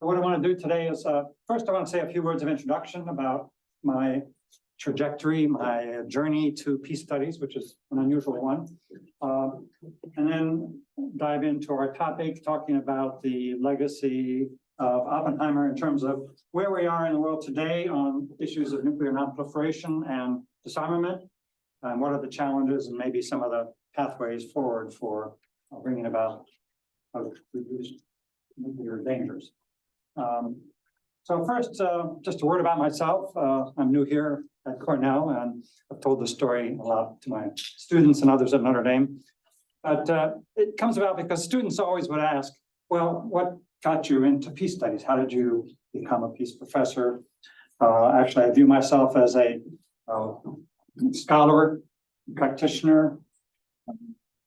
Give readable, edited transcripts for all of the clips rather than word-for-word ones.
what I want to do today is, first I want to say a few words of introduction about my trajectory, my journey to peace studies, which is an unusual one. And then dive into our topic, talking about the legacy of Oppenheimer in terms of where we are in the world today on issues of nuclear nonproliferation and disarmament, and what are the challenges and maybe some of the pathways forward for bringing about reduced nuclear dangers. So first, just a word about myself. I'm new here at Cornell, and I've told this story a lot to my students and others at Notre Dame. But it comes about because students always would ask, well, what got you into peace studies? How did you become a peace professor? Actually, I view myself as a scholar, practitioner,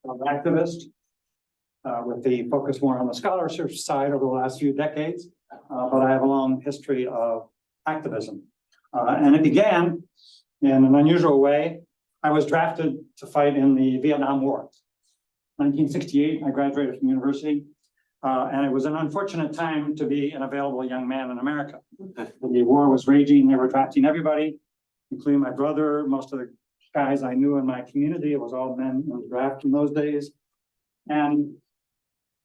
activist, with the focus more on the scholarship side over the last few decades. But I have a long history of activism. And it began in an unusual way. I was drafted to fight in the Vietnam War. 1968, I graduated from university. And it was an unfortunate time to be an available young man in America. The war was raging. They were drafting everybody, including my brother, most of the guys I knew in my community. It was all men in the draft in those days. And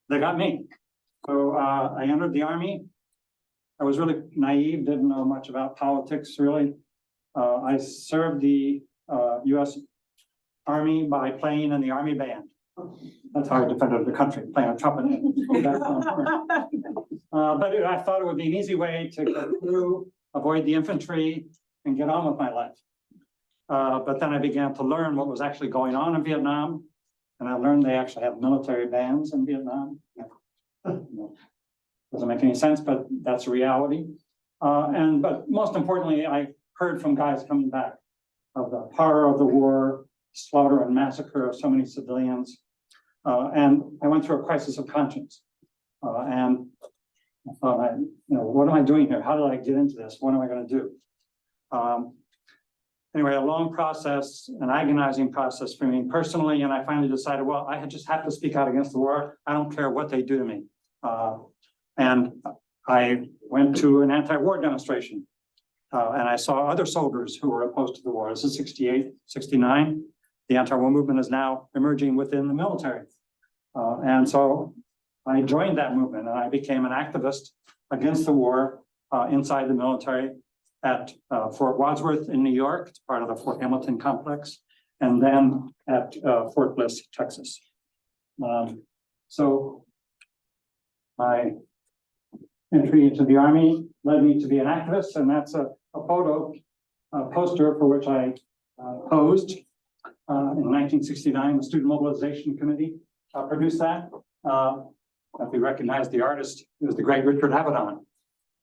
they got me. So I entered the Army. I was really naive, didn't know much about politics, really. I served the U.S. Army by playing in the Army band. That's how I defended the country, playing a trumpet. But I thought it would be an easy way to get through, avoid the infantry, and get on with my life. But then I began to learn what was actually going on in Vietnam. And I learned they actually have military bands in Vietnam. Doesn't make any sense, but that's a reality. But most importantly, I heard from guys coming back of the horror of the war, slaughter and massacre of so many civilians. And I went through a crisis of conscience. And I thought, what am I doing here? How did I get into this? What am I going to do? Anyway, a long process, an agonizing process for me personally. And I finally decided, well, I just have to speak out against the war. I don't care what they do to me. And I went to an anti-war demonstration. And I saw other soldiers who were opposed to the war. This is 68, 69. The anti-war movement is now emerging within the military. And so I joined that movement and I became an activist against the war inside the military at Fort Wadsworth in New York. It's part of the Fort Hamilton complex. And then at Fort Bliss, Texas. So my entry into the Army led me to be an activist, and that's a poster for which I posed in 1969. The Student Mobilization Committee produced that. If we recognize the artist, it was the great Richard Avedon,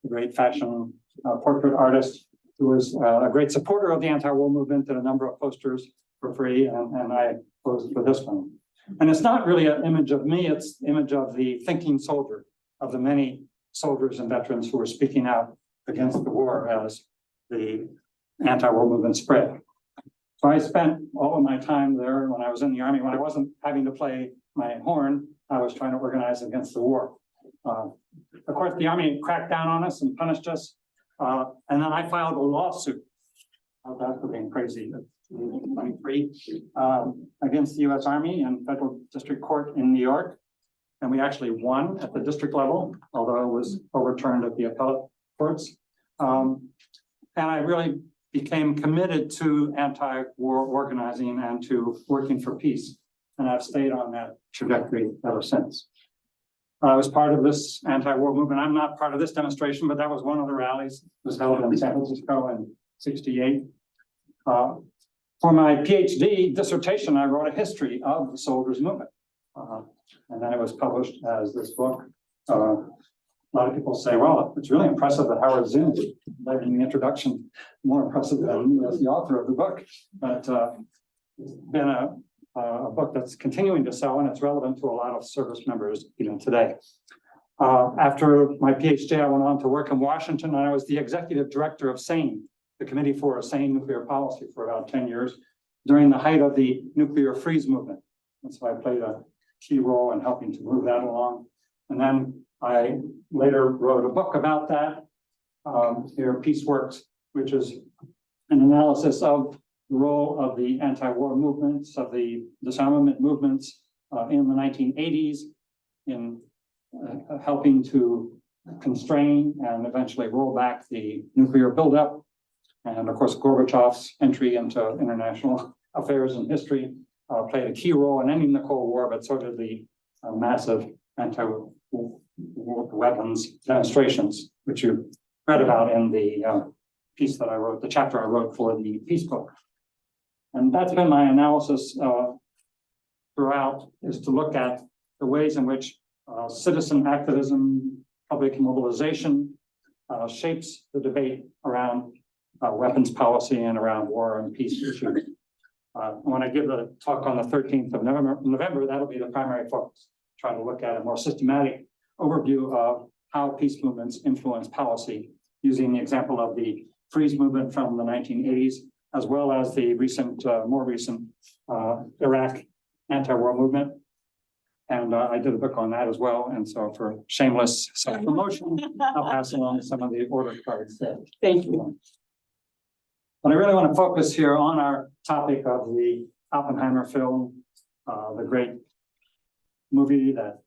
the great fashion portrait artist who was a great supporter of the anti-war movement, did a number of posters for free, and I posed for this one. And it's not really an image of me, it's the image of the thinking soldier, of the many soldiers and veterans who were speaking out against the war as the anti-war movement spread. So I spent all of my time there when I was in the Army. When I wasn't having to play my horn, I was trying to organize against the war. Of course, the Army cracked down on us and punished us. And then I filed a lawsuit. How's that for being crazy? 23 against the U.S. Army and federal district court in New York. And we actually won at the district level, although it was overturned at the appellate courts. And I really became committed to anti-war organizing and to working for peace. And I've stayed on that trajectory ever since. I was part of this anti-war movement. I'm not part of this demonstration, but that was one of the rallies. It was held in San Francisco in 68. For my PhD dissertation, I wrote a history of the soldiers' movement. And then it was published as this book. A lot of people say, well, it's really impressive that Howard Zinn is in the introduction, more impressive than me as the author of the book. But it's been a book that's continuing to sell, and it's relevant to a lot of service members even today. After my PhD, I went on to work in Washington, and I was the executive director of SANE, the Committee for a Sane Nuclear Policy, for about 10 years during the height of the nuclear freeze movement. And so I played a key role in helping to move that along. And then I later wrote a book about that, here, Peace Works, which is an analysis of the role of the anti-war movements, of the disarmament movements in the 1980s in helping to constrain and eventually roll back the nuclear buildup. And of course, Gorbachev's entry into international affairs and history played a key role in ending the Cold War, but so did the massive anti-weapons demonstrations, which you read about in the piece that I wrote, the chapter I wrote for the peace book. And that's been my analysis throughout, is to look at the ways in which citizen activism, public mobilization shapes the debate around weapons policy and around war and peace issues. When I give the talk on the 13th of November, that'll be the primary focus. Try to look at a more systematic overview of how peace movements influence policy, using the example of the freeze movement from the 1980s, as well as the more recent Iraq anti-war movement. And I did a book on that as well. And so for shameless self-promotion, I'll pass along some of the order cards there. Thank you. But I really want to focus here on our topic of the Oppenheimer film, the great movie that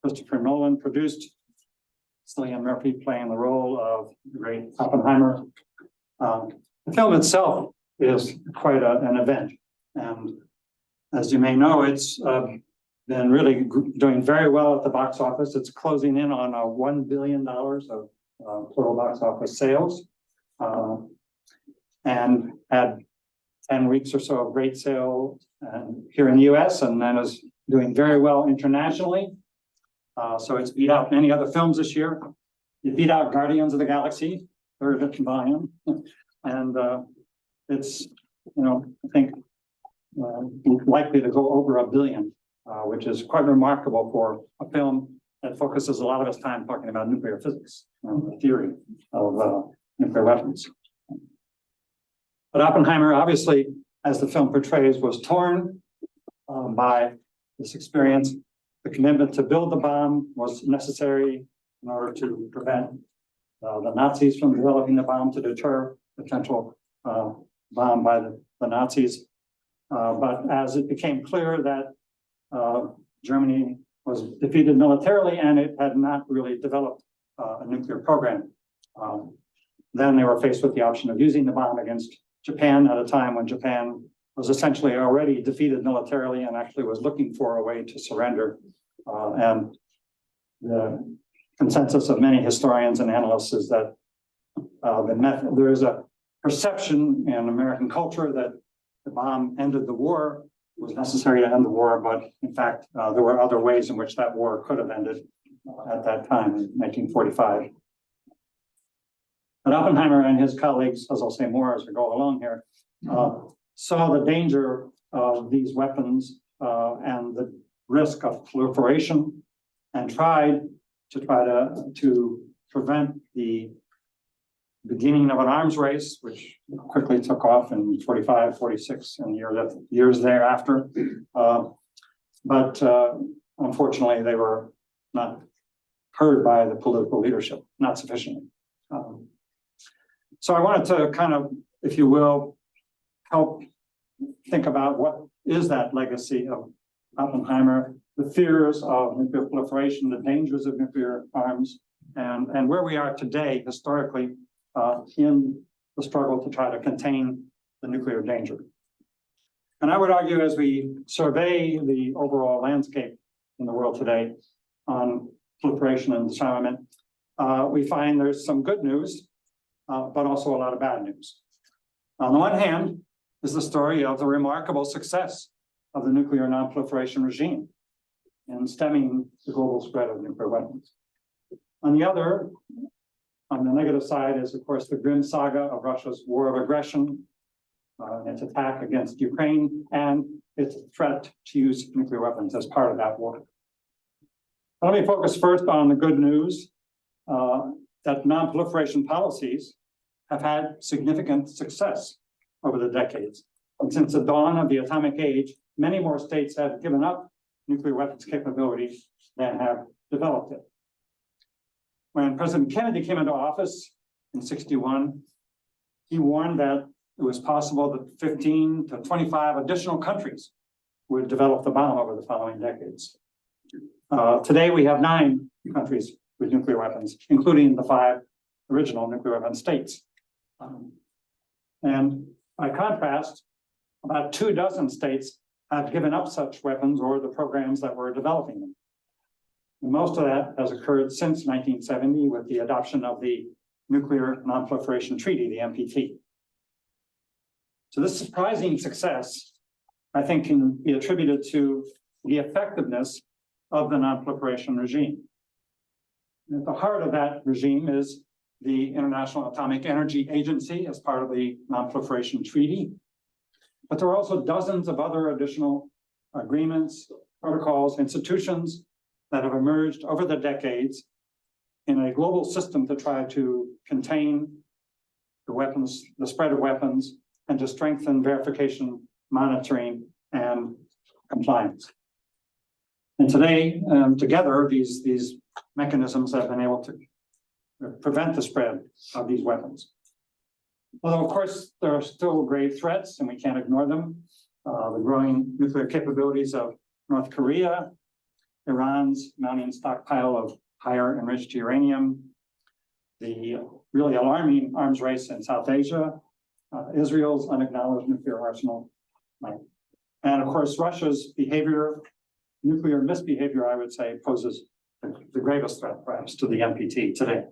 Christopher Nolan produced, Cillian Murphy playing the role of the great Oppenheimer. The film itself is quite an event. And as you may know, it's been really doing very well at the box office. It's closing in on $1 billion of total box office sales. And had 10 weeks or so of great sales here in the US, and then is doing very well internationally. So it's beat out many other films this year. It beat out Guardians of the Galaxy, third volume. And it's, I think likely to go over $1 billion, which is quite remarkable for a film that focuses a lot of its time talking about nuclear physics and the theory of nuclear weapons. But Oppenheimer, obviously, as the film portrays, was torn by this experience. The commitment to build the bomb was necessary in order to prevent the Nazis from developing the bomb, to deter potential bomb by the Nazis. But as it became clear that Germany was defeated militarily and it had not really developed a nuclear program, then they were faced with the option of using the bomb against Japan at a time when Japan was essentially already defeated militarily and actually was looking for a way to surrender. And the consensus of many historians and analysts is that there is a perception in American culture that the bomb ended the war, was necessary to end the war, but in fact, there were other ways in which that war could have ended at that time in 1945. But Oppenheimer and his colleagues, as I'll say more as we go along here, saw the danger of these weapons and the risk of proliferation, and tried to prevent the beginning of an arms race, which quickly took off in 45, 46, and years thereafter. But unfortunately, they were not heard by the political leadership, not sufficiently. So I wanted to kind of, if you will, help think about what is that legacy of Oppenheimer, the fears of nuclear proliferation, the dangers of nuclear arms, and where we are today historically in the struggle to try to contain the nuclear danger. And I would argue, as we survey the overall landscape in the world today on proliferation and disarmament, we find there's some good news, but also a lot of bad news. On the one hand is the story of the remarkable success of the nuclear non-proliferation regime in stemming the global spread of nuclear weapons. On the other, on the negative side, is of course the grim saga of Russia's war of aggression, its attack against Ukraine, and its threat to use nuclear weapons as part of that war. Let me focus first on the good news that non-proliferation policies have had significant success over the decades. And since the dawn of the atomic age, many more states have given up nuclear weapons capabilities than have developed it. When President Kennedy came into office in '61, he warned that it was possible that 15 to 25 additional countries would develop the bomb over the following decades. Today, we have 9 countries with nuclear weapons, including the 5 original nuclear weapon states. And by contrast, about 24 states have given up such weapons or the programs that were developing them. And most of that has occurred since 1970 with the adoption of the Nuclear Nonproliferation Treaty, the NPT. So this surprising success, I think, can be attributed to the effectiveness of the nonproliferation regime. And at the heart of that regime is the International Atomic Energy Agency as part of the Nonproliferation Treaty. But there are also dozens of other additional agreements, protocols, institutions that have emerged over the decades in a global system to try to contain the weapons, the spread of weapons, and to strengthen verification, monitoring, and compliance. And today, together, these mechanisms have been able to prevent the spread of these weapons. Although, of course, there are still grave threats, and we can't ignore them. The growing nuclear capabilities of North Korea, Iran's mounting stockpile of higher enriched uranium, the really alarming arms race in South Asia, Israel's unacknowledged nuclear arsenal, and of course, Russia's behavior, nuclear misbehavior, I would say, poses the gravest threat, perhaps, to the NPT today.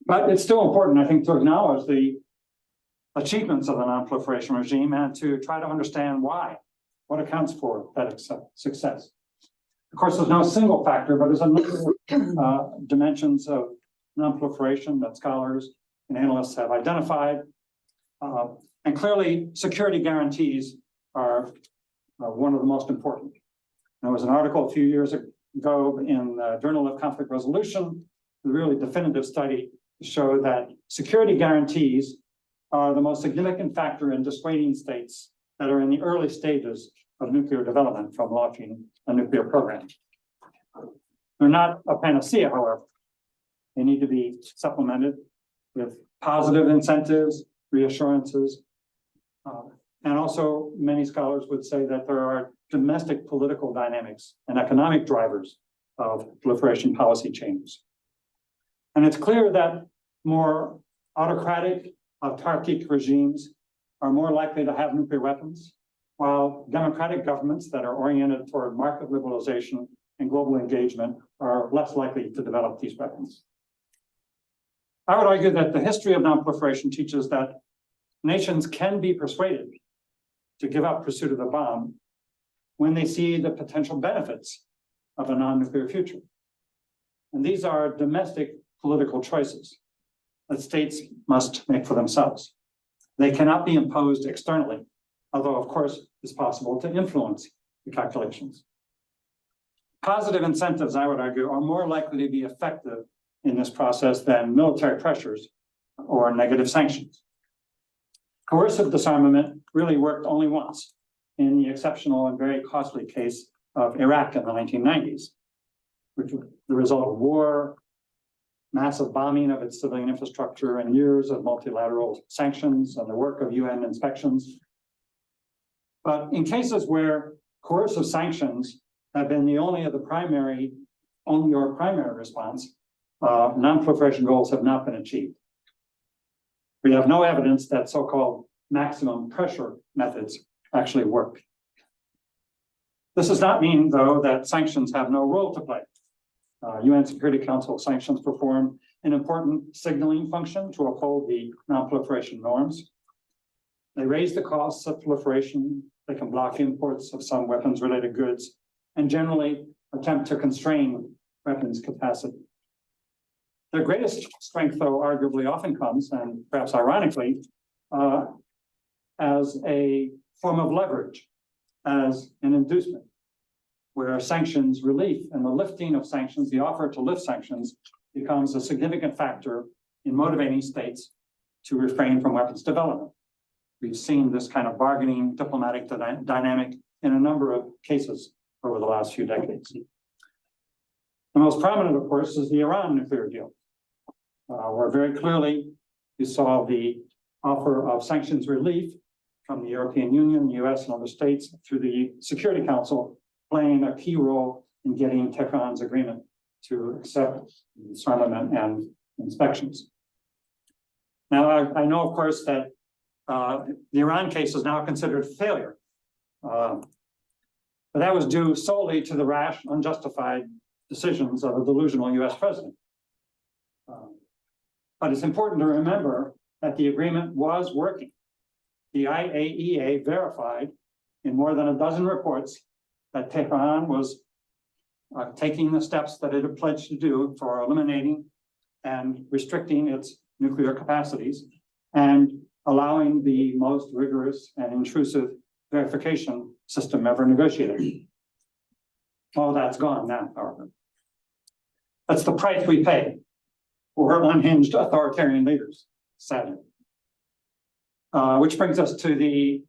But it's still important, I think, to acknowledge the achievements of the nonproliferation regime and to try to understand why, what accounts for that success. Of course, there's no single factor, but there's a number of dimensions of nonproliferation that scholars and analysts have identified. And clearly, security guarantees are one of the most important. There was an article a few years ago in the Journal of Conflict Resolution, a really definitive study to show that security guarantees are the most significant factor in dissuading states that are in the early stages of nuclear development from launching a nuclear program. They're not a panacea, however. They need to be supplemented with positive incentives, reassurances, and also many scholars would say that there are domestic political dynamics and economic drivers of proliferation policy changes. And it's clear that more autocratic, autarkic regimes are more likely to have nuclear weapons, while democratic governments that are oriented toward market liberalization and global engagement are less likely to develop these weapons. I would argue that the history of nonproliferation teaches that nations can be persuaded to give up pursuit of the bomb when they see the potential benefits of a non-nuclear future. And these are domestic political choices that states must make for themselves. They cannot be imposed externally, although of course it's possible to influence the calculations. Positive incentives, I would argue, are more likely to be effective in this process than military pressures or negative sanctions. Coercive disarmament really worked only once in the exceptional and very costly case of Iraq in the 1990s, which was the result of war, massive bombing of its civilian infrastructure, and years of multilateral sanctions and the work of UN inspections. But in cases where coercive sanctions have been the only primary response, non-proliferation goals have not been achieved. We have no evidence that so-called maximum pressure methods actually work. This does not mean, though, that sanctions have no role to play. UN Security Council sanctions perform an important signaling function to uphold the non-proliferation norms. They raise the costs of proliferation. They can block imports of some weapons-related goods and generally attempt to constrain weapons capacity. Their greatest strength, though, arguably often comes, and perhaps ironically, as a form of leverage, as an inducement, where sanctions relief and the lifting of sanctions, the offer to lift sanctions, becomes a significant factor in motivating states to refrain from weapons development. We've seen this kind of bargaining diplomatic dynamic in a number of cases over the last few decades. The most prominent, of course, is the Iran nuclear deal, where very clearly you saw the offer of sanctions relief from the European Union, the US, and other states through the Security Council playing a key role in getting Tehran's agreement to accept disarmament and inspections. Now, I know, of course, that the Iran case is now considered a failure. But that was due solely to the rash, unjustified decisions of a delusional US president. But it's important to remember that the agreement was working. The IAEA verified in more than a dozen reports that Tehran was taking the steps that it had pledged to do for eliminating and restricting its nuclear capacities and allowing the most rigorous and intrusive verification system ever negotiated. All that's gone now, however. That's the price we pay for unhinged authoritarian leaders, sadly. Which brings us to the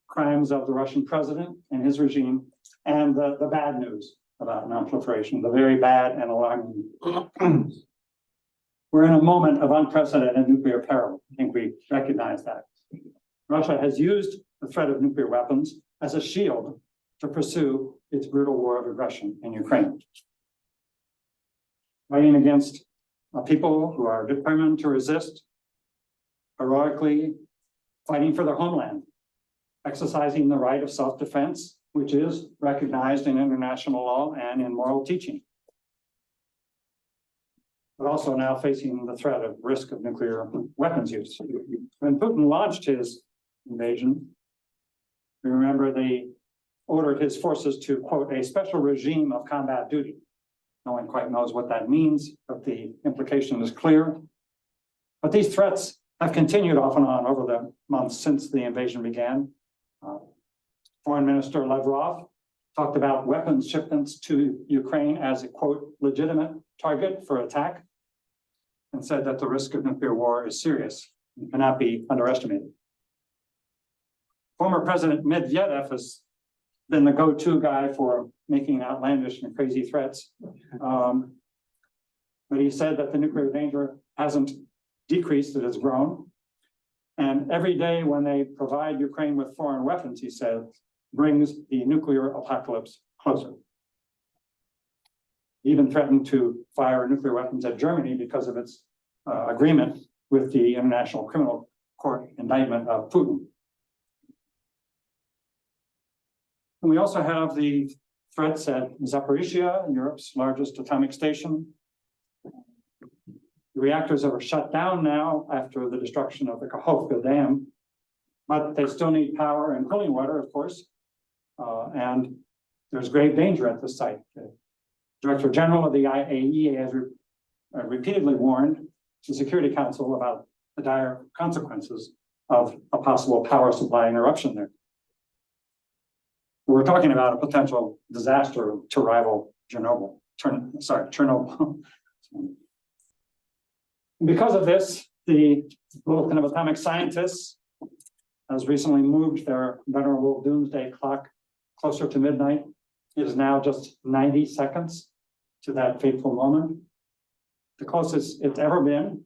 crimes of the Russian president and his regime and the bad news about nonproliferation, the very bad and alarming. We're in a moment of unprecedented nuclear peril. I think we recognize that. Russia has used the threat of nuclear weapons as a shield to pursue its brutal war of aggression in Ukraine. Fighting against people who are determined to resist, heroically fighting for their homeland, exercising the right of self-defense, which is recognized in international law and in moral teaching. But also now facing the threat of risk of nuclear weapons use. When Putin launched his invasion, we remember they ordered his forces to, quote, a special regime of combat duty. No one quite knows what that means, but the implication is clear. But these threats have continued off and on over the months since the invasion began. Foreign Minister Lavrov talked about weapons shipments to Ukraine as a, quote, legitimate target for attack, and said that the risk of nuclear war is serious and cannot be underestimated. Former President Medvedev has been the go-to guy for making outlandish and crazy threats. But he said that the nuclear danger hasn't decreased, it has grown. And every day when they provide Ukraine with foreign weapons, he said, brings the nuclear apocalypse closer. He even threatened to fire nuclear weapons at Germany because of its agreement with the International Criminal Court indictment of Putin. And we also have the threats at Zaporizhzhia, Europe's largest atomic station. The reactors are shut down now after the destruction of the Kakhovka Dam, but they still need power and cooling water, of course. And there's grave danger at the site. The Director General of the IAEA has repeatedly warned the Security Council about the dire consequences of a possible power supply interruption there. We're talking about a potential disaster to rival Chernobyl. Because of this, the Bulletin of Atomic Scientists has recently moved their venerable doomsday clock closer to midnight. It is now just 90 seconds to that fateful moment, the closest it's ever been.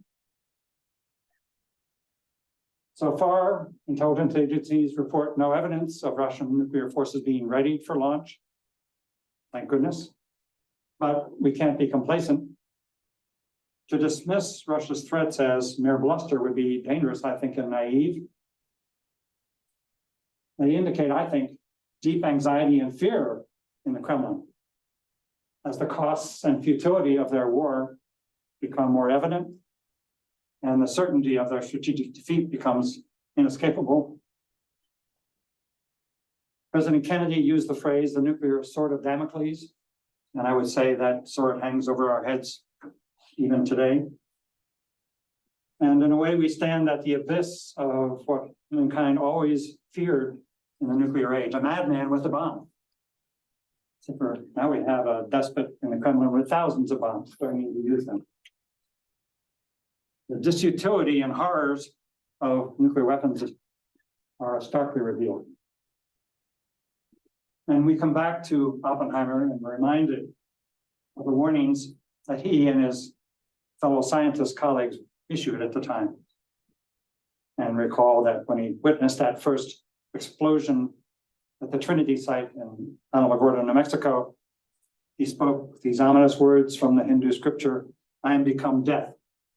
So far, intelligence agencies report no evidence of Russian nuclear forces being ready for launch. Thank goodness. But we can't be complacent. To dismiss Russia's threats as mere bluster would be dangerous, I think, and naive. They indicate, I think, deep anxiety and fear in the Kremlin as the costs and futility of their war become more evident and the certainty of their strategic defeat becomes inescapable. President Kennedy used the phrase, the nuclear sword of Damocles, and I would say that sword hangs over our heads even today. And in a way, we stand at the abyss of what mankind always feared in the nuclear age, a madman with a bomb. Except for now we have a despot in the Kremlin with thousands of bombs starting to use them. The disutility and horrors of nuclear weapons are starkly revealed. And we come back to Oppenheimer and we're reminded of the warnings that he and his fellow scientist colleagues issued at the time. And recall that when he witnessed that first explosion at the Trinity site in Alamogordo, New Mexico, he spoke these ominous words from the Hindu scripture, "I am become death,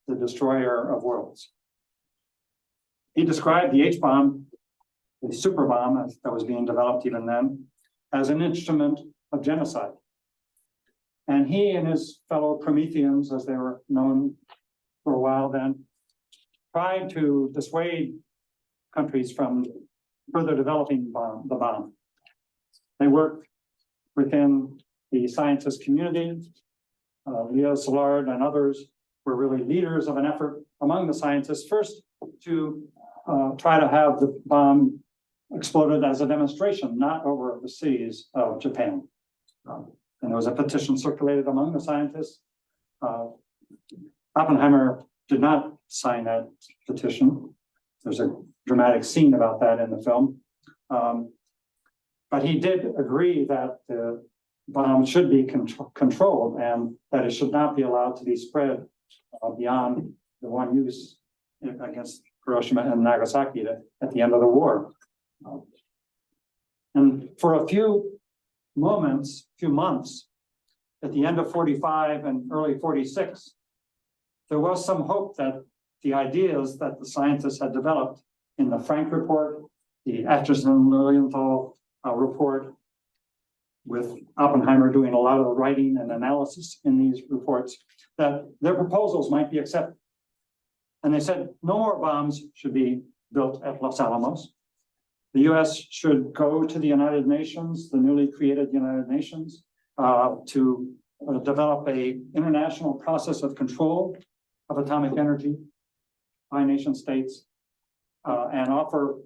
the destroyer of worlds." He described the H-bomb, the super bomb that was being developed even then, as an instrument of genocide. And he and his fellow Prometheans, as they were known for a while then, tried to dissuade countries from further developing the bomb. They worked within the scientist community. Leo Szilard and others were really leaders of an effort among the scientists, first to try to have the bomb exploded as a demonstration, not over the seas of Japan. And there was a petition circulated among the scientists. Oppenheimer did not sign that petition. There's a dramatic scene about that in the film. But he did agree that the bomb should be controlled and that it should not be allowed to be spread beyond the one use against Hiroshima and Nagasaki at the end of the war. And for a few months, at the end of 45 and early 46, there was some hope that the ideas that the scientists had developed in the Frank report, the Atchison-Lilienthal report, with Oppenheimer doing a lot of the writing and analysis in these reports, that their proposals might be accepted. And they said no more bombs should be built at Los Alamos. The US should go to the United Nations, the newly created United Nations, to develop an international process of control of atomic energy by nation states, and offer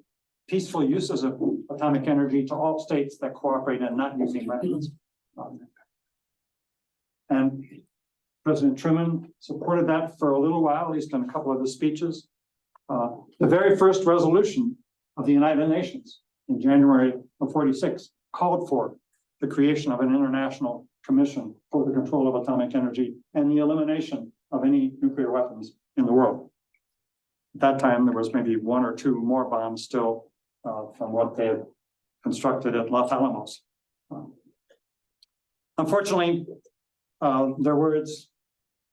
peaceful uses of atomic energy to all states that cooperate in not using weapons. And President Truman supported that for a little while, at least in a couple of his speeches. The very first resolution of the United Nations in January of 46 called for the creation of an international commission for the control of atomic energy and the elimination of any nuclear weapons in the world. At that time, there was maybe one or two more bombs still from what they had constructed at Los Alamos. Unfortunately, their words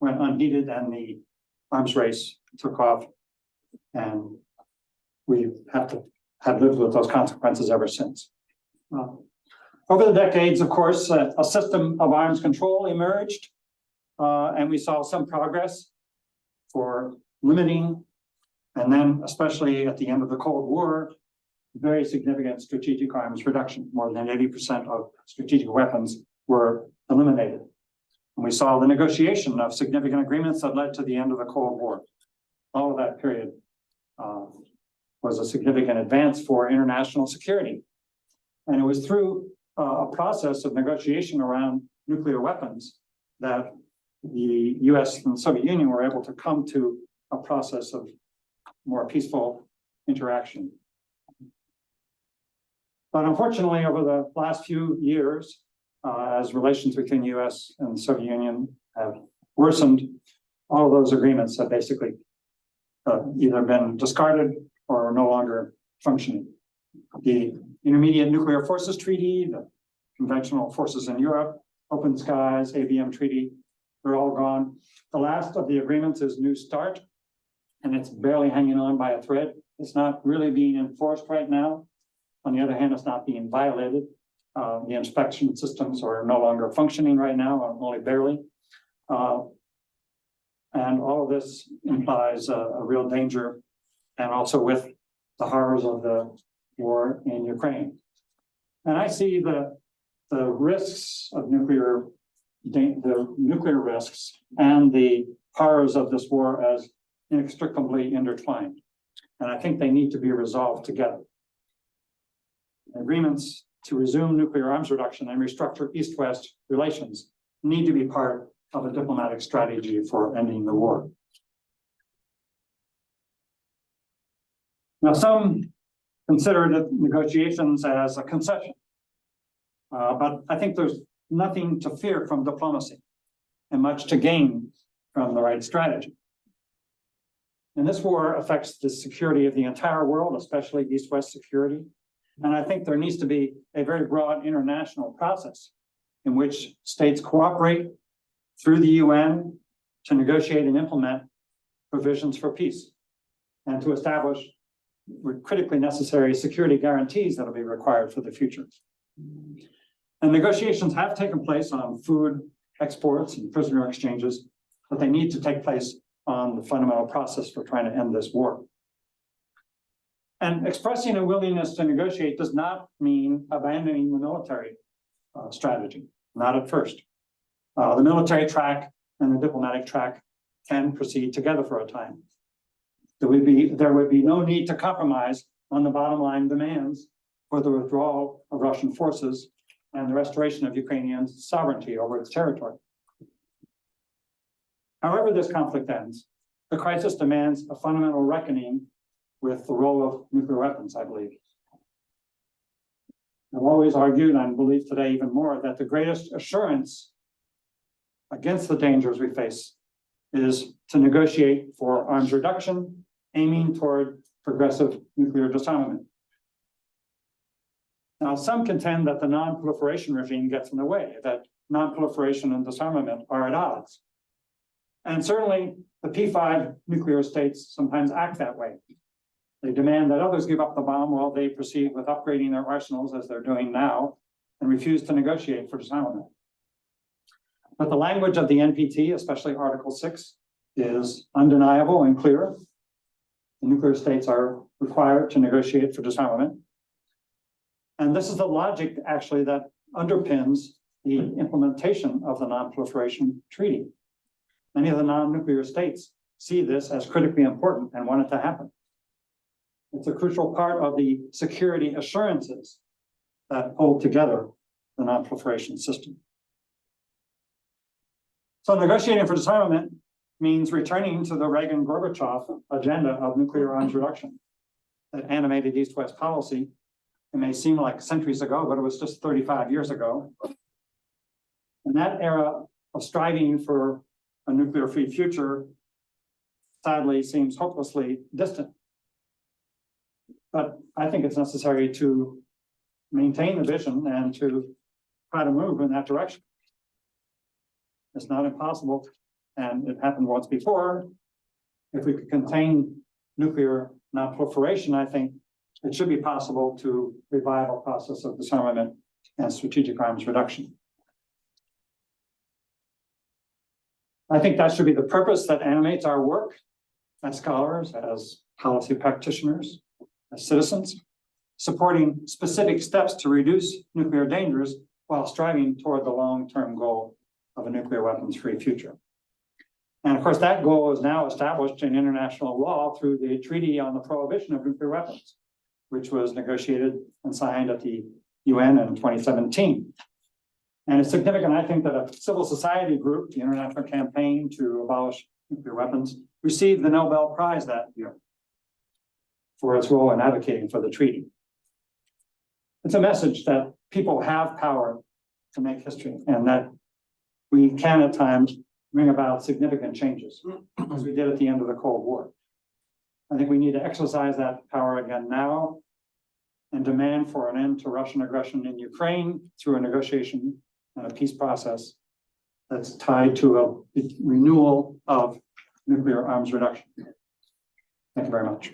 went unheeded and the arms race took off, and we have lived with those consequences ever since. Over the decades, of course, a system of arms control emerged, and we saw some progress for limiting, and then especially at the end of the Cold War, very significant strategic arms reduction. More than 80% of strategic weapons were eliminated. And we saw the negotiation of significant agreements that led to the end of the Cold War. All of that period was a significant advance for international security. And it was through a process of negotiation around nuclear weapons that the US and the Soviet Union were able to come to a process of more peaceful interaction. But unfortunately, over the last few years, as relations between the US and the Soviet Union have worsened, all of those agreements have basically either been discarded or are no longer functioning. The Intermediate Nuclear Forces Treaty, the Conventional Forces in Europe, Open Skies, ABM Treaty, they're all gone. The last of the agreements is New START, and it's barely hanging on by a thread. It's not really being enforced right now. On the other hand, it's not being violated. The inspection systems are no longer functioning right now, only barely. And all of this implies a real danger, and also with the horrors of the war in Ukraine. And I see the risks of the nuclear risks and the horrors of this war as inextricably intertwined. And I think they need to be resolved together. Agreements to resume nuclear arms reduction and restructure East-West relations need to be part of a diplomatic strategy for ending the war. Now, some consider the negotiations as a concession, but I think there's nothing to fear from diplomacy. and much to gain from the right strategy. And this war affects the security of the entire world, especially East-West security. And I think there needs to be a very broad international process in which states cooperate through the UN to negotiate and implement provisions for peace and to establish critically necessary security guarantees that will be required for the future. And negotiations have taken place on food exports and prisoner exchanges, but they need to take place on the fundamental process for trying to end this war. And expressing a willingness to negotiate does not mean abandoning the military strategy, not at first. The military track and the diplomatic track can proceed together for a time. There would be no need to compromise on the bottom line demands for the withdrawal of Russian forces and the restoration of Ukrainian sovereignty over its territory. However this conflict ends, the crisis demands a fundamental reckoning with the role of nuclear weapons, I believe. I've always argued, and believe today even more, that the greatest assurance against the dangers we face is to negotiate for arms reduction, aiming toward progressive nuclear disarmament. Now, some contend that the non-proliferation regime gets in the way, that non-proliferation and disarmament are at odds. And certainly the P5 nuclear states sometimes act that way. They demand that others give up the bomb while they proceed with upgrading their arsenals, as they're doing now, and refuse to negotiate for disarmament. But the language of the NPT, especially Article 6, is undeniable and clear. The nuclear states are required to negotiate for disarmament. And this is the logic, actually, that underpins the implementation of the Non-Proliferation Treaty. Many of the non-nuclear states see this as critically important and want it to happen. It's a crucial part of the security assurances that hold together the non-proliferation system. So negotiating for disarmament means returning to the Reagan-Gorbachev agenda of nuclear arms reduction that animated East-West policy. It may seem like centuries ago, but it was just 35 years ago. And that era of striving for a nuclear-free future, sadly, seems hopelessly distant. But I think it's necessary to maintain the vision and to try to move in that direction. It's not impossible, and it happened once before. If we could contain nuclear non-proliferation, I think it should be possible to revive a process of disarmament and strategic arms reduction. I think that should be the purpose that animates our work as scholars, as policy practitioners, as citizens, supporting specific steps to reduce nuclear dangers while striving toward the long-term goal of a nuclear weapons-free future. And of course, that goal is now established in international law through the Treaty on the Prohibition of Nuclear Weapons, which was negotiated and signed at the UN in 2017. And it's significant, I think, that a civil society group, the International Campaign to Abolish Nuclear Weapons, received the Nobel Prize that year for its role in advocating for the treaty. It's a message that people have power to make history and that we can at times bring about significant changes, as we did at the end of the Cold War. I think we need to exercise that power again now and demand for an end to Russian aggression in Ukraine through a negotiation and a peace process that's tied to a renewal of nuclear arms reduction. Thank you very much.